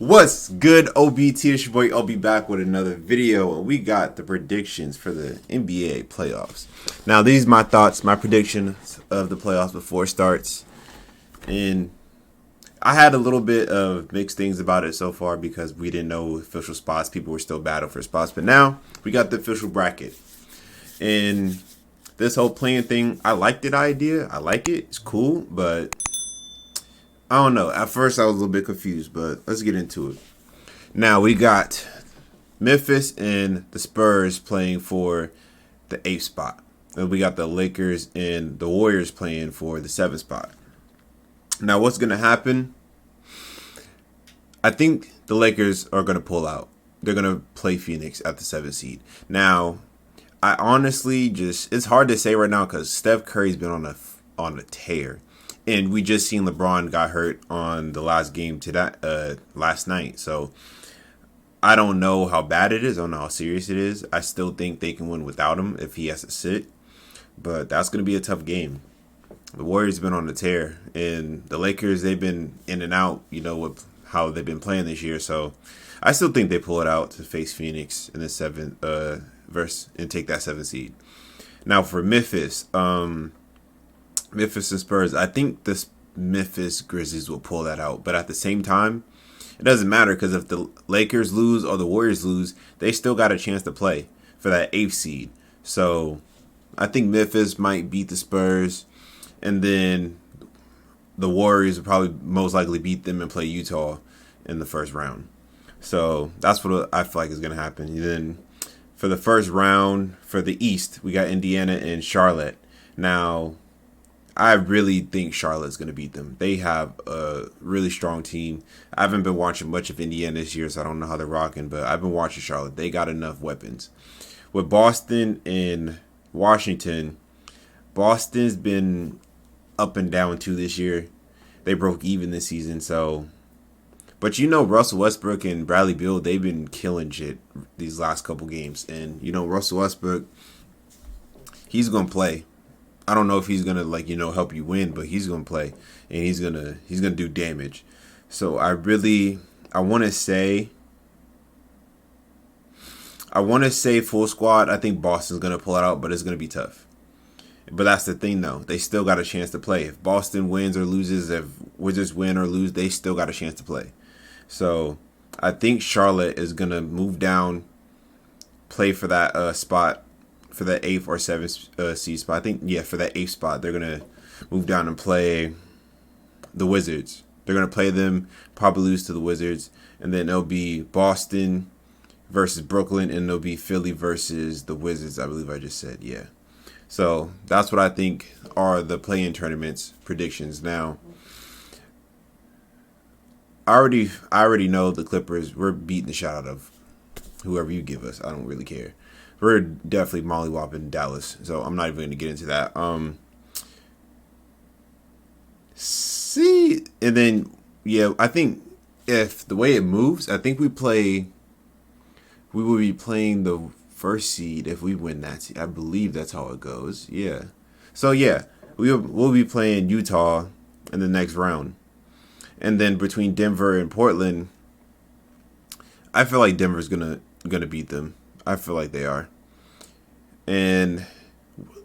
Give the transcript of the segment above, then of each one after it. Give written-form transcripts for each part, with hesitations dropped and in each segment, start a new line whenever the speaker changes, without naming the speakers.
What's good, OBT? It's your boy OB back with another video, and we got the predictions for the NBA playoffs. Now, these are my thoughts, my predictions of the playoffs before it starts. And I had a little bit of mixed things about it so far because we didn't know official spots. People were still battling for spots, but now we got the official bracket. And this whole playing thing, I like the idea. I like it. It's cool, but I don't know. At first, I was a little bit confused, but let's get into it. Now, we got Memphis and the Spurs playing for the 8th spot. And we got the Lakers and the Warriors playing for the 7th spot. Now, what's going to happen? I think the Lakers are going to pull out. They're going to play Phoenix at the 7th seed. Now, I honestly it's hard to say right now because Steph Curry's been on a tear. And we just seen LeBron got hurt on the last game last night. So I don't know how bad it is. I don't know how serious it is. I still think they can win without him if he has to sit. But that's going to be a tough game. The Warriors have been on the tear. And the Lakers, they've been in and out, with how they've been playing this year. So I still think they pull it out to face Phoenix in the 7th verse and take that 7th seed. Now for Memphis and Spurs, I think the Memphis Grizzlies will pull that out. But at the same time, it doesn't matter because if the Lakers lose or the Warriors lose, they still got a chance to play for that 8th seed. So I think Memphis might beat the Spurs, and then the Warriors will probably most likely beat them and play Utah in the first round. So that's what I feel like is going to happen. And then for the first round, for the East, we got Indiana and Charlotte. Now, I really think Charlotte's going to beat them. They have a really strong team. I haven't been watching much of Indiana this year, so I don't know how they're rocking, but I've been watching Charlotte. They got enough weapons. With Boston and Washington, Boston's been up and down too this year. They broke even this season, so. But Russell Westbrook and Bradley Beal, they've been killing shit these last couple games. And, Russell Westbrook, he's going to play. I don't know if he's gonna help you win, but he's gonna play and he's gonna do damage. So I want to say full squad. I think Boston's gonna pull it out, but it's gonna be tough. But that's the thing though; they still got a chance to play. If Boston wins or loses, if Wizards win or lose, they still got a chance to play. So I think Charlotte is gonna move down, play for that spot. For the 8th or 7th seed spot. I think, for that 8th spot, they're going to move down and play the Wizards. They're going to play them, probably lose to the Wizards. And then it'll be Boston versus Brooklyn, and it'll be Philly versus the Wizards, I believe I just said, yeah. So that's what I think are the play-in tournaments predictions. Now, I already know the Clippers, we're beating the shit out of whoever you give us. I don't really care. We're definitely mollywopping Dallas, so I'm not even going to get into that. And then, I think if the way it moves, I think we will be playing the first seed if we win that seed. I believe that's how it goes. Yeah. So, we'll be playing Utah in the next round. And then between Denver and Portland, I feel like Denver's gonna beat them. I feel like they are. And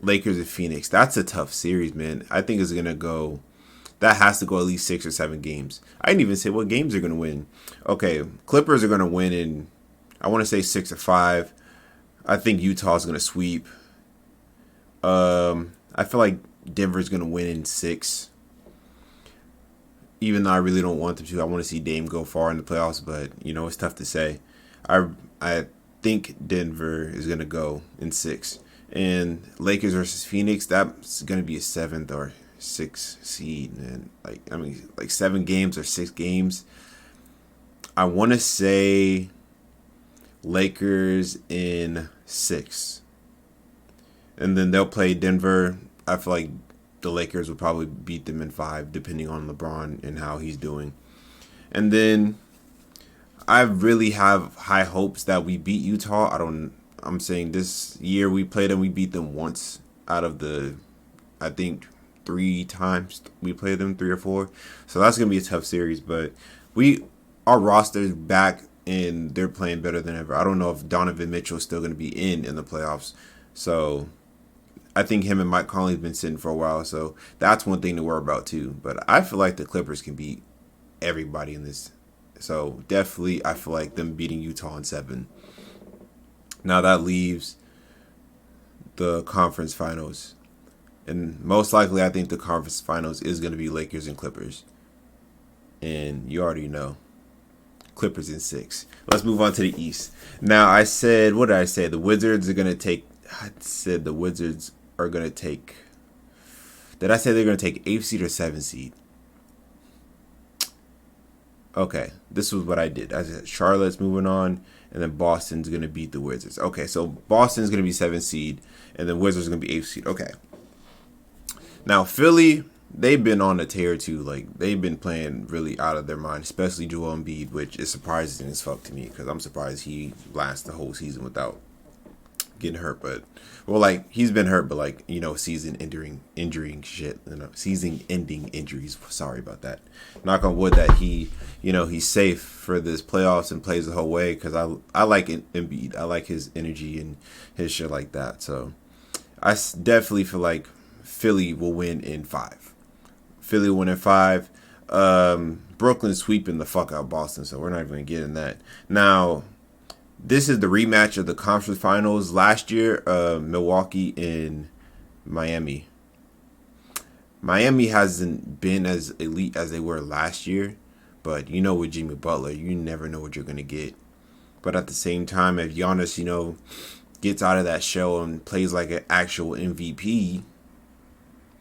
Lakers and Phoenix. That's a tough series, man. I think it's going to go. That has to go at least 6 or 7 games. I didn't even say what games they're going to win. Okay, Clippers are going to win in, I want to say 6 or 5. I think Utah's going to sweep. I feel like Denver's going to win in 6. Even though I really don't want them to. I want to see Dame go far in the playoffs, but, it's tough to say. I think Denver is going to go in 6. And Lakers versus Phoenix, that's going to be a 7th or 6th seed. And like 7 games or 6 games. I want to say Lakers in 6. And then they'll play Denver. I feel like the Lakers will probably beat them in 5, depending on LeBron and how he's doing. And then I really have high hopes that we beat Utah. I'm saying this year we played them, we beat them once out of I think 3 times we played them, 3 or 4. So that's going to be a tough series, but we our roster's back and they're playing better than ever. I don't know if Donovan Mitchell's still going to be in the playoffs. So I think him and Mike Conley's been sitting for a while. So that's one thing to worry about too. But I feel like the Clippers can beat everybody in this. So definitely I feel like them beating Utah in 7. Now that leaves the conference finals. And most likely I think the conference finals is going to be Lakers and Clippers. And you already know. Clippers in 6. Let's move on to the East. Now I said, what did I say? The Wizards are going to take, I said the Wizards are going to take, did I say they're going to take 8th seed or 7th seed? Okay, this was what I did. I said Charlotte's moving on, and then Boston's going to beat the Wizards. Okay, so Boston's going to be 7th seed, and then Wizards are going to be 8th seed. Okay. Now Philly, they've been on a tear too. Like, they've been playing really out of their mind, especially Joel Embiid, which is surprising as fuck to me because I'm surprised he lasts the whole season without getting hurt. But, well, like, he's been hurt, but, like, you know, season-ending shit. You know, season-ending injuries. Sorry about that. Knock on wood that he, you know, he's safe for this playoffs and plays the whole way because I like Embiid. I like his energy and his shit like that. So, I definitely feel like Philly will win in 5. Philly will win in 5. Brooklyn sweeping the fuck out of Boston, so we're not even going to get in that. Now, this is the rematch of the conference finals last year, Milwaukee and Miami. Miami hasn't been as elite as they were last year, but you know with Jimmy Butler, you never know what you're going to get. But at the same time, if Giannis, you know, gets out of that shell and plays like an actual MVP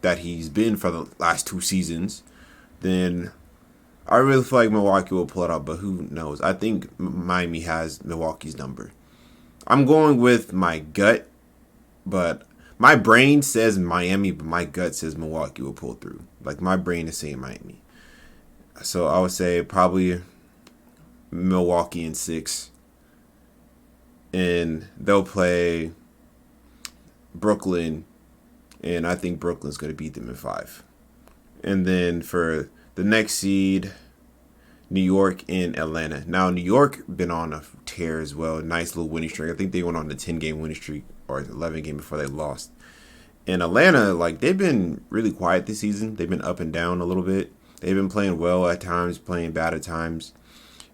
that he's been for the last 2 seasons, then I really feel like Milwaukee will pull it out, but who knows? I think Miami has Milwaukee's number. I'm going with my gut, but my brain says Miami, but my gut says Milwaukee will pull through. Like, my brain is saying Miami. So I would say probably Milwaukee in 6. And they'll play Brooklyn, and I think Brooklyn's going to beat them in 5. And then for the next seed, New York and Atlanta. Now, New York been on a tear as well. Nice little winning streak. I think they went on a 10-game winning streak or 11-game before they lost. And Atlanta, like, they've been really quiet this season. They've been up and down a little bit. They've been playing well at times, playing bad at times.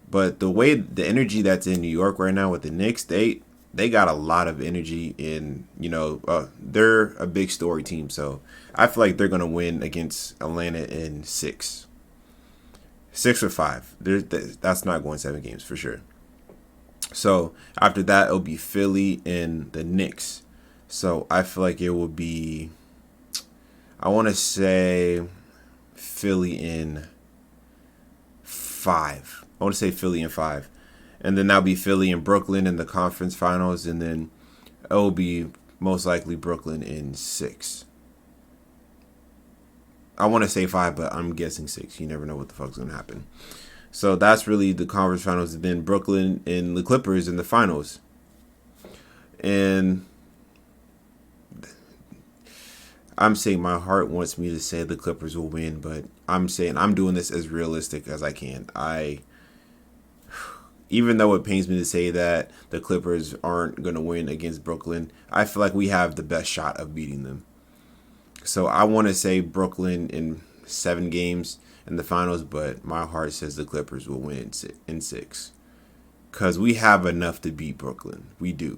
But the energy that's in New York right now with the Knicks, they got a lot of energy in, you know, they're a big story team. So I feel like they're going to win against Atlanta in 6. 6 or 5. That's not going 7 games for sure. So after that, it'll be Philly and the Knicks. So I feel like it will be, I want to say Philly in 5. I want to say Philly in 5. And then that'll be Philly and Brooklyn in the conference finals. And then it will be most likely Brooklyn in 6. I want to say 5, but I'm guessing 6. You never know what the fuck's going to happen. So that's really the conference finals. And then Brooklyn and the Clippers in the finals. And I'm saying my heart wants me to say the Clippers will win, but I'm saying I'm doing this as realistic as I can. Even though it pains me to say that the Clippers aren't going to win against Brooklyn, I feel like we have the best shot of beating them. So I want to say Brooklyn in 7 games in the finals, but my heart says the Clippers will win in 6. Because we have enough to beat Brooklyn. We do.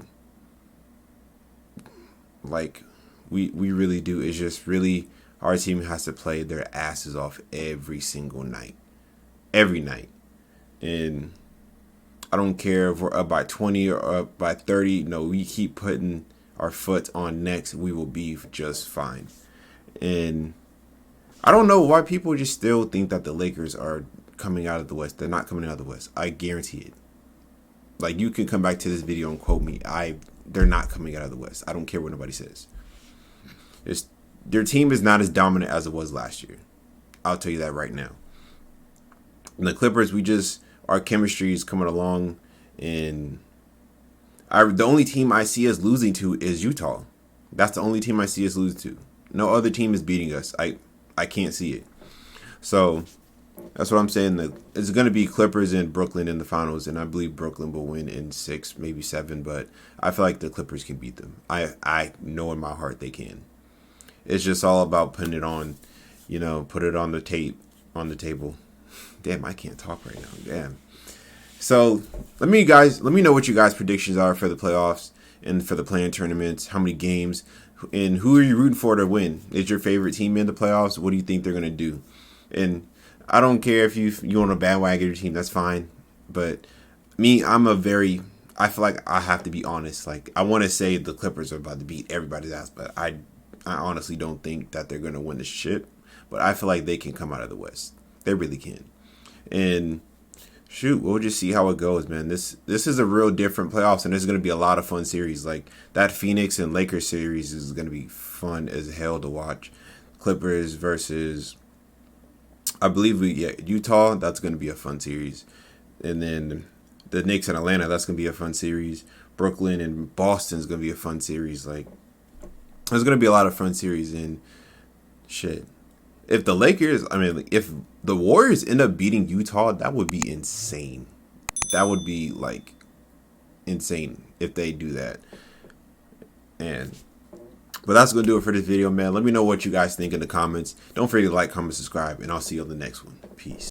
Like, we really do. It's just really, our team has to play their asses off every single night. Every night. And I don't care if we're up by 20 or up by 30. No, we keep putting our foot on necks. We will be just fine. And I don't know why people just still think that the Lakers are coming out of the West. They're not coming out of the West. I guarantee it. Like, you can come back to this video and quote me. They're not coming out of the West. I don't care what nobody says. Their team is not as dominant as it was last year. I'll tell you that right now. And the Clippers, our chemistry is coming along, and the only team I see us losing to is Utah. That's the only team I see us losing to. No other team is beating us. I can't see it. So That's what I'm saying. It's going to be Clippers and Brooklyn in the finals, and I believe Brooklyn will win in 6, maybe 7. But I feel like the Clippers can beat them. I know in my heart they can. It's just all about putting it on, put it on the table. Damn, I can't talk right now. Damn. So let me know what you guys' predictions are for the playoffs and for the play-in tournaments. How many games, and who are you rooting for to win? Is your favorite team in the playoffs? What do you think they're gonna do? And I don't care if you want to bandwagon your team. That's fine. But me, I feel like I have to be honest. Like, I want to say the Clippers are about to beat everybody's ass, but I honestly don't think that they're gonna win the shit. But I feel like they can come out of the West. They really can. And shoot, we'll just see how it goes, man. This is a real different playoffs, and there's going to be a lot of fun series. Like, that Phoenix and Lakers series is going to be fun as hell to watch. Clippers versus, I believe, Utah. That's going to be a fun series. And then the Knicks and Atlanta, that's going to be a fun series. Brooklyn and Boston is going to be a fun series. Like, there's going to be a lot of fun series, and shit. If the Warriors end up beating Utah, that would be insane. That would be, like, insane if they do that. But that's going to do it for this video, man. Let me know what you guys think in the comments. Don't forget to like, comment, subscribe, and I'll see you on the next one. Peace.